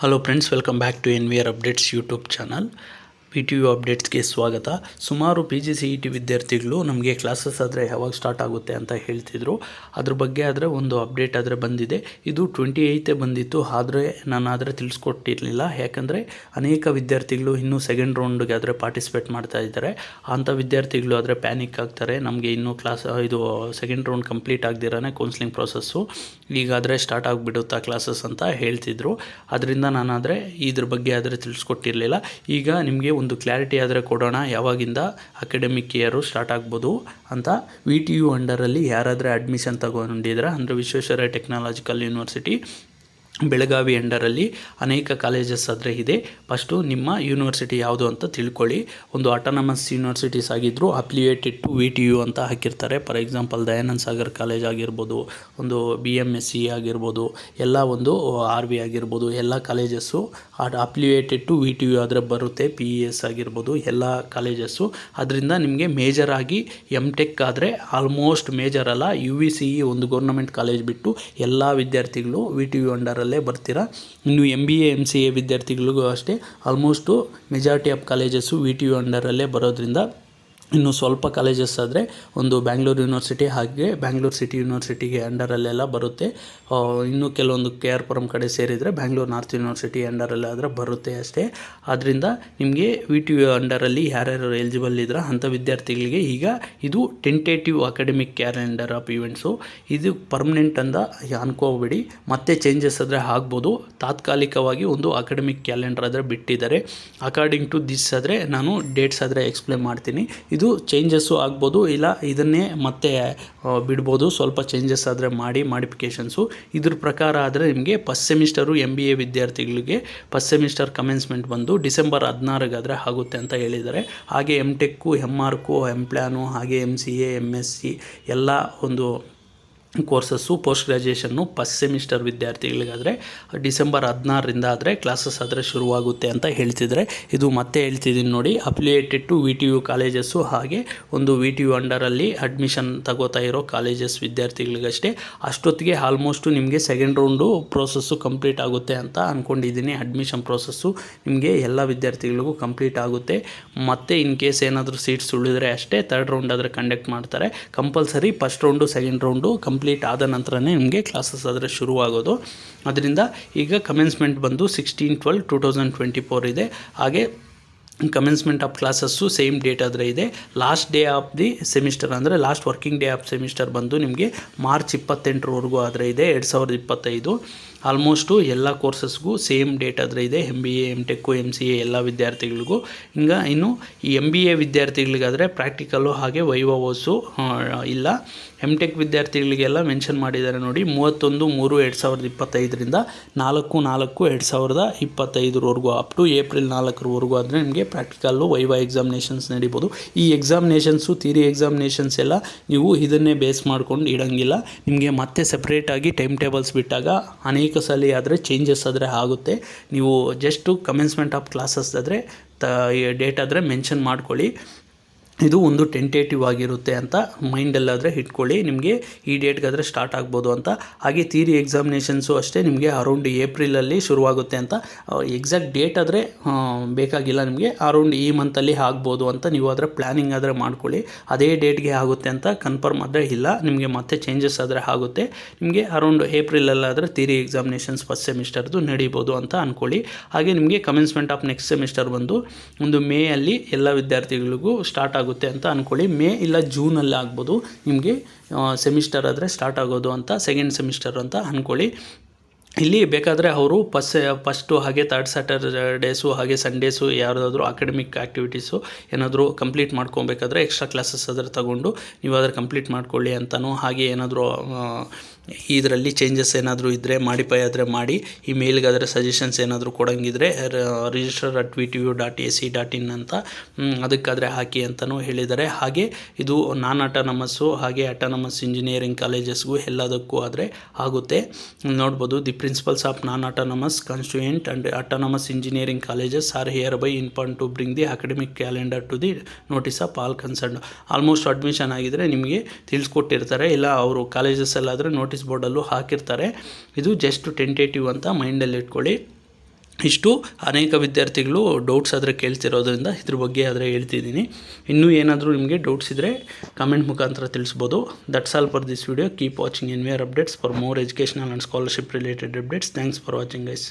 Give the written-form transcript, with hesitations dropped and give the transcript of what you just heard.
Hello friends, welcome back to NVR updates YouTube channel. PTU ಅಪ್ಡೇಟ್ಸ್ಗೆ ಸ್ವಾಗತ. ಸುಮಾರು PGCET ವಿದ್ಯಾರ್ಥಿಗಳು ನಮಗೆ ಕ್ಲಾಸಸ್ ಆದರೆ ಯಾವಾಗ ಸ್ಟಾರ್ಟ್ ಆಗುತ್ತೆ ಅಂತ ಹೇಳ್ತಿದ್ರು. ಅದ್ರ ಬಗ್ಗೆ ಆದರೆ ಒಂದು ಅಪ್ಡೇಟ್ ಆದರೆ ಬಂದಿದೆ. ಇದು 28 ಬಂದಿತ್ತು, ಆದರೆ ನಾನು ಆದರೆ ತಿಳಿಸ್ಕೊಟ್ಟಿರಲಿಲ್ಲ. ಯಾಕಂದರೆ ಅನೇಕ ವಿದ್ಯಾರ್ಥಿಗಳು ಇನ್ನೂ ಸೆಕೆಂಡ್ ರೌಂಡ್ಗೆ ಆದರೆ ಪಾರ್ಟಿಸಿಪೇಟ್ ಮಾಡ್ತಾ ಇದ್ದಾರೆ. ಅಂಥ ವಿದ್ಯಾರ್ಥಿಗಳು ಆದರೆ ಪ್ಯಾನಿಕ್ ಆಗ್ತಾರೆ. ನಮಗೆ ಇನ್ನೂ ಇದು ಸೆಕೆಂಡ್ ರೌಂಡ್ ಕಂಪ್ಲೀಟ್ ಆಗದಿರಾನೆ ಕೌನ್ಸಿಲಿಂಗ್ ಪ್ರೊಸೆಸ್ಸು ಈಗಾದರೆ ಸ್ಟಾರ್ಟ್ ಆಗಿಬಿಡುತ್ತಾ ಕ್ಲಾಸಸ್ ಅಂತ ಹೇಳ್ತಿದ್ರು. ಅದರಿಂದ ನಾನಾದರೆ ಇದ್ರ ಬಗ್ಗೆ ಆದರೆ ತಿಳಿಸ್ಕೊಟ್ಟಿರಲಿಲ್ಲ. ಈಗ ನಿಮಗೆ ಒಂದು ಕ್ಲಾರಿಟಿ ಆದರೆ ಕೊಡೋಣ, ಯಾವಾಗಿಂದ ಅಕಾಡೆಮಿಕ್ ಇಯರು ಸ್ಟಾರ್ಟ್ ಆಗ್ಬೋದು ಅಂತ. VTU ಅಂಡರಲ್ಲಿ ಯಾರಾದರೆ ಅಡ್ಮಿಷನ್ ತಗೊಂಡಿದ್ರೆ ಅಂದರೆ ವಿಶ್ವೇಶ್ವರಯ್ಯ ಟೆಕ್ನಾಲಜಿಕಲ್ ಯೂನಿವರ್ಸಿಟಿ ಬೆಳಗಾವಿ ಅಂಡರಲ್ಲಿ ಅನೇಕ ಕಾಲೇಜಸ್ ಆದರೆ ಇದೆ. ಫಸ್ಟು ನಿಮ್ಮ ಯೂನಿವರ್ಸಿಟಿ ಯಾವುದು ಅಂತ ತಿಳ್ಕೊಳ್ಳಿ. ಒಂದು ಆಟೋನಮಸ್ ಯೂನಿವರ್ಸಿಟೀಸ್ ಆಗಿದ್ದರೂ ಅಪ್ಲಿಯೇಟೆಡ್ ಟು VTU ಅಂತ ಹಾಕಿರ್ತಾರೆ. For example Dayananda Sagar college ಆಗಿರ್ಬೋದು, ಒಂದು BMSC ಆಗಿರ್ಬೋದು, ಎಲ್ಲ ಒಂದು RV ಆಗಿರ್ಬೋದು, ಎಲ್ಲ ಕಾಲೇಜಸ್ಸು ಅಪ್ಲಿಯೇಟೆಡ್ ಟು VTU ಆದರೆ ಬರುತ್ತೆ. PES ಆಗಿರ್ಬೋದು, ಎಲ್ಲ ಕಾಲೇಜಸ್ಸು. ಅದರಿಂದ ನಿಮಗೆ ಮೇಜರ್ ಆಗಿ MTech ಆದರೆ ಆಲ್ಮೋಸ್ಟ್ ಮೇಜರ್ ಅಲ್ಲ, UVCE ಒಂದು ಗೌರ್ನಮೆಂಟ್ ಕಾಲೇಜ್ ಬಿಟ್ಟು ಎಲ್ಲ ವಿದ್ಯಾರ್ಥಿಗಳು VTU ಅಂಡರ್ ಬರ್ತೀರಾ. ಇನ್ನು MBA MCA ವಿದ್ಯಾರ್ಥಿಗಳಿಗೂ ಅಷ್ಟೇ almost majority of colleges VTU ಅಂಡರಲ್ಲೇ ಬರೋದ್ರಿಂದ ಇನ್ನು ಸ್ವಲ್ಪ ಕಾಲೇಜಸ್ ಆದರೆ ಒಂದು ಬ್ಯಾಂಗ್ಳೂರು ಯೂನಿವರ್ಸಿಟಿ ಹಾಗೆ ಬ್ಯಾಂಗ್ಳೂರು ಸಿಟಿ ಯೂನಿವರ್ಸಿಟಿಗೆ ಅಂಡರಲ್ಲೆಲ್ಲ ಬರುತ್ತೆ. ಇನ್ನು ಕೆಲವೊಂದು KR ಪುರಂ ಕಡೆ ಸೇರಿದರೆ ಬ್ಯಾಂಗ್ಳೂರು ನಾರ್ತ್ ಯೂನಿವರ್ಸಿಟಿ ಅಂಡರಲ್ಲೇ ಆದರೆ ಬರುತ್ತೆ ಅಷ್ಟೇ. ಆದ್ದರಿಂದ ನಿಮಗೆ VTU ಅಂಡರಲ್ಲಿ ಯಾರ್ಯಾರು ಎಲಿಜಿಬಲ್ ಇದ್ರೆ ಅಂಥ ವಿದ್ಯಾರ್ಥಿಗಳಿಗೆ ಈಗ ಇದು tentative academic calendar of events. ಇದು ಪರ್ಮನೆಂಟ್ ಅಂತ ಅನ್ಕೋಬೇಡಿ, ಮತ್ತೆ ಚೇಂಜಸ್ ಆದರೆ ಆಗ್ಬೋದು. ತಾತ್ಕಾಲಿಕವಾಗಿ ಒಂದು ಅಕಾಡೆಮಿಕ್ ಕ್ಯಾಲೆಂಡರ್ ಆದರೆ ಬಿಟ್ಟಿದ್ದಾರೆ. ಅಕಾರ್ಡಿಂಗ್ ಟು ದಿಸ್ ಆದರೆ ನಾನು ಡೇಟ್ಸ್ ಆದರೆ ಎಕ್ಸ್ಪ್ಲೇನ್ ಮಾಡ್ತೀನಿ. ಇದು ಚೇಂಜಸ್ಸು ಆಗ್ಬೋದು, ಇಲ್ಲ ಇದನ್ನೇ ಮತ್ತೆ ಬಿಡ್ಬೋದು. ಸ್ವಲ್ಪ ಚೇಂಜಸ್ ಆದರೆ ಮಾಡಿಫಿಕೇಷನ್ಸು. ಇದ್ರ ಪ್ರಕಾರ ಆದರೆ ನಿಮಗೆ ಫಸ್ಟ್ ಸೆಮಿಸ್ಟರು MBA ವಿದ್ಯಾರ್ಥಿಗಳಿಗೆ ಫಸ್ಟ್ ಸೆಮಿಸ್ಟರ್ ಕಮೆನ್ಸ್ಮೆಂಟ್ ಬಂದು ಡಿಸೆಂಬರ್ 16 ಆಗುತ್ತೆ ಅಂತ ಹೇಳಿದ್ದಾರೆ. ಹಾಗೆ MTech, MArch, M-Plan, ಹಾಗೆ MCA, MSc ಎಲ್ಲ ಒಂದು courses post graduation first semester ವಿದ್ಯಾರ್ಥಿಗಳಿಗಾದರೆ ಡಿಸೆಂಬರ್ 16 ಆದರೆ ಕ್ಲಾಸಸ್ ಆದರೆ ಶುರುವಾಗುತ್ತೆ ಅಂತ ಹೇಳ್ತಿದ್ದಾರೆ. ಇದು ಮತ್ತೆ ಹೇಳ್ತಿದ್ದೀನಿ ನೋಡಿ, ಅಪ್ಲಿಯೇಟೆಡ್ ಟು VTU ಕಾಲೇಜಸ್ಸು ಹಾಗೆ ಒಂದು VTU ಅಂಡರಲ್ಲಿ ಅಡ್ಮಿಷನ್ ತಗೋತಾ ಇರೋ ಕಾಲೇಜಸ್ ವಿದ್ಯಾರ್ಥಿಗಳಿಗಷ್ಟೇ. ಅಷ್ಟೊತ್ತಿಗೆ ಆಲ್ಮೋಸ್ಟು ನಿಮಗೆ ಸೆಕೆಂಡ್ ರೌಂಡು ಪ್ರೋಸೆಸ್ಸು ಕಂಪ್ಲೀಟ್ ಆಗುತ್ತೆ ಅಂತ ಅಂದ್ಕೊಂಡಿದ್ದೀನಿ. ಅಡ್ಮಿಷನ್ ಪ್ರೋಸೆಸ್ಸು ನಿಮಗೆ ಎಲ್ಲ ವಿದ್ಯಾರ್ಥಿಗಳಿಗೂ ಕಂಪ್ಲೀಟ್ ಆಗುತ್ತೆ. ಮತ್ತು ಇನ್ ಕೇಸ್ ಏನಾದರೂ ಸೀಟ್ಸ್ ಉಳಿದ್ರೆ ಅಷ್ಟೇ ಥರ್ಡ್ ರೌಂಡ್ ಆದರೆ ಕಂಡಕ್ಟ್ ಮಾಡ್ತಾರೆ. Compulsory first round second round complete ಆದ ನಂತರನೇ ನಿಮಗೆ ಕ್ಲಾಸಸ್ ಆದರೆ ಶುರುವಾಗೋದು. ಅದರಿಂದ ಈಗ ಕಮೆನ್ಸ್ಮೆಂಟ್ ಬಂದು 16/12/2024 ಇದೆ. ಹಾಗೆ commencement of classes same date ಆದರೆ ಇದೆ. Last day of the semester ಅಂದರೆ last working day of semester ಬಂದು ನಿಮಗೆ ಮಾರ್ಚ್ 28 ಆದರೆ ಇದೆ 2025. ಆಲ್ಮೋಸ್ಟು ಎಲ್ಲ ಕೋರ್ಸಸ್ಗೂ ಸೇಮ್ ಡೇಟ್ ಆದರೆ ಇದೆ. MBA, M-Tech, MCA ಎಲ್ಲ ವಿದ್ಯಾರ್ಥಿಗಳಿಗೂ. ಇನ್ನು ಈ MBA ವಿದ್ಯಾರ್ಥಿಗಳಿಗಾದರೆ ಪ್ರಾಕ್ಟಿಕಲ್ಲು ಹಾಗೆ ವೈವೋಸು ಇಲ್ಲ. M-Tech ವಿದ್ಯಾರ್ಥಿಗಳಿಗೆಲ್ಲ ಮೆನ್ಷನ್ ಮಾಡಿದ್ದಾರೆ ನೋಡಿ, 31/3/2025ರಿಂದ 4/4/2025 ಅಪ್ ಟು ಏಪ್ರಿಲ್ 4 ಆದರೆ ನಿಮಗೆ ಪ್ರಾಕ್ಟಿಕಲ್ಲು ವೈವಾ ಎಕ್ಸಾಮಿನೇಷನ್ಸ್ ನಡೀಬೋದು. ಈ ಎಕ್ಸಾಮಿನೇಷನ್ಸು ಥಿಯರಿ ಎಕ್ಸಾಮಿನೇಷನ್ಸ್ ಎಲ್ಲ ನೀವು ಇದನ್ನೇ ಬೇಸ್ ಮಾಡ್ಕೊಂಡು ಇಡೋಂಗಿಲ್ಲ. ನಿಮಗೆ ಮತ್ತೆ ಸಪ್ರೇಟಾಗಿ ಟೈಮ್ ಟೇಬಲ್ಸ್ ಬಿಟ್ಟಾಗ ಅನೇಕ ಸಲ ಆದರೆ ಚೇಂಜಸ್ ಆದರೆ ಆಗುತ್ತೆ. ನೀವು ಜಸ್ಟು ಕಮೆನ್ಸ್ಮೆಂಟ್ ಆಫ್ ಕ್ಲಾಸಸ್ ಆದರೆ ಡೇಟ್ ಆದರೆ ಮೆನ್ಷನ್ ಮಾಡ್ಕೊಳ್ಳಿ. ಇದು ಒಂದು ಟೆಂಟೇಟಿವ್ ಆಗಿರುತ್ತೆ ಅಂತ ಮೈಂಡಲ್ಲಾದರೆ ಇಟ್ಕೊಳ್ಳಿ. ನಿಮಗೆ ಈ ಡೇಟ್ಗಾದರೆ ಸ್ಟಾರ್ಟ್ ಆಗ್ಬೋದು ಅಂತ. ಹಾಗೆ ಥಿಯರಿ ಎಕ್ಸಾಮಿನೇಷನ್ಸು ಅಷ್ಟೇ ನಿಮಗೆ ಅರೌಂಡ್ ಏಪ್ರಿಲಲ್ಲಿ ಶುರುವಾಗುತ್ತೆ ಅಂತ. ಎಕ್ಸಾಕ್ಟ್ ಡೇಟ್ ಆದರೆ ಬೇಕಾಗಿಲ್ಲ ನಿಮಗೆ, ಅರೌಂಡ್ ಈ ಮಂತಲ್ಲಿ ಆಗ್ಬೋದು ಅಂತ ನೀವು ಆದರೆ ಪ್ಲ್ಯಾನಿಂಗ್ ಆದರೆ ಮಾಡ್ಕೊಳ್ಳಿ. ಅದೇ ಡೇಟ್ಗೆ ಆಗುತ್ತೆ ಅಂತ ಕನ್ಫರ್ಮ್ ಆದರೆ ಇಲ್ಲ, ನಿಮಗೆ ಮತ್ತೆ ಚೇಂಜಸ್ ಆದರೆ ಆಗುತ್ತೆ. ನಿಮಗೆ ಅರೌಂಡ್ ಏಪ್ರಿಲಲ್ಲಾದರೆ ಥಿಯರಿ ಎಕ್ಸಾಮಿನೇಷನ್ಸ್ ಫಸ್ಟ್ ಸೆಮಿಸ್ಟರ್ದು ನಡೀಬೋದು ಅಂತ ಅಂದ್ಕೊಳ್ಳಿ. ಹಾಗೆ ನಿಮಗೆ ಕಮೆನ್ಸ್ಮೆಂಟ್ ಆಫ್ ನೆಕ್ಸ್ಟ್ ಸೆಮಿಸ್ಟರ್ ಬಂದು ಒಂದು ಮೇಯಲ್ಲಿ ಎಲ್ಲ ವಿದ್ಯಾರ್ಥಿಗಳಿಗೂ ಸ್ಟಾರ್ಟ್ ಆಗುತ್ತೆ ಅಂತ ಅಂದ್ಕೊಳ್ಳಿ. ಮೇ ಇಲ್ಲ ಜೂನಲ್ಲಿ ಆಗ್ಬೋದು ನಿಮಗೆ ಸೆಮಿಸ್ಟರ್ ಆದರೆ ಸ್ಟಾರ್ಟ್ ಆಗೋದು ಅಂತ, ಸೆಕೆಂಡ್ ಸೆಮಿಸ್ಟರ್ ಅಂತ ಅಂದ್ಕೊಳ್ಳಿ. ಇಲ್ಲಿ ಬೇಕಾದರೆ ಅವರು ಫಸ್ಟು ಹಾಗೆ ಥರ್ಡ್ ಸ್ಯಾಟರ್ಡೇಸು ಹಾಗೆ ಸಂಡೇಸು ಯಾವುದಾದ್ರೂ ಅಕಾಡೆಮಿಕ್ ಆ್ಯಕ್ಟಿವಿಟೀಸು ಏನಾದರೂ ಕಂಪ್ಲೀಟ್ ಮಾಡ್ಕೊಬೇಕಾದ್ರೆ ಎಕ್ಸ್ಟ್ರಾ ಕ್ಲಾಸಸ್ ಆದರೆ ತಗೊಂಡು ನೀವು ಅದರ ಕಂಪ್ಲೀಟ್ ಮಾಡ್ಕೊಳ್ಳಿ ಅಂತಲೂ, ಹಾಗೆ ಏನಾದರೂ ಇದರಲ್ಲಿ ಚೇಂಜಸ್ ಏನಾದರೂ ಇದ್ದರೆ ಮಾಡಿಫೈ ಆದರೆ ಮಾಡಿ, ಈ ಮೇಲ್ಗಾದರೆ ಸಜೆಷನ್ಸ್ ಏನಾದರೂ ಕೊಡೋಂಗಿದ್ರೆ register@vtu.ac.in ಅಂತ ಅದಕ್ಕಾದರೆ ಹಾಕಿ ಅಂತಲೂ ಹೇಳಿದ್ದಾರೆ. ಹಾಗೆ ಇದು ನಾನ್ ಆಟೋನಮಸ್ಸು ಹಾಗೆ ಆಟೋನಮಸ್ ಇಂಜಿನಿಯರಿಂಗ್ ಕಾಲೇಜಸ್ಗೂ ಎಲ್ಲದಕ್ಕೂ ಆದರೆ ಆಗುತ್ತೆ. ನೋಡ್ಬೋದು, the principals of non autonomous constituent and autonomous engineering colleges are hereby inform to bring the academic calendar to the notice of all concern. Almost admission ಆಗಿದರೆ ನಿಮಗೆ ತಿಳಿಸ್ಕೊಟ್ಟಿರ್ತಾರೆ, ಇಲ್ಲ ಅವರು ಕಾಲೇಜಸ್ ಎಲ್ಲಾದರೆ ನೋಟಿಸ್ ಬೋರ್ಡಲ್ಲೂ ಹಾಕಿರ್ತಾರೆ. ಇದು ಜಸ್ಟ್ ಟೆಂಟೇಟಿವ್ ಅಂತ ಮೈಂಡಲ್ಲಿ ಇಟ್ಕೊಳ್ಳಿ. ಇಷ್ಟು ಅನೇಕ ವಿದ್ಯಾರ್ಥಿಗಳು ಡೌಟ್ಸ್ ಆದರೆ ಕೇಳ್ತಿರೋದ್ರಿಂದ ಇದ್ರ ಬಗ್ಗೆ ಆದರೆ ಹೇಳ್ತಿದ್ದೀನಿ. ಇನ್ನೂ ಏನಾದರೂ ನಿಮಗೆ ಡೌಟ್ಸ್ ಇದ್ದರೆ ಕಮೆಂಟ್ ಮುಖಾಂತರ ತಿಳಿಸ್ಬೋದು. That's all for this video. Keep watching NVR updates for more educational and scholarship related updates. Thanks for watching guys.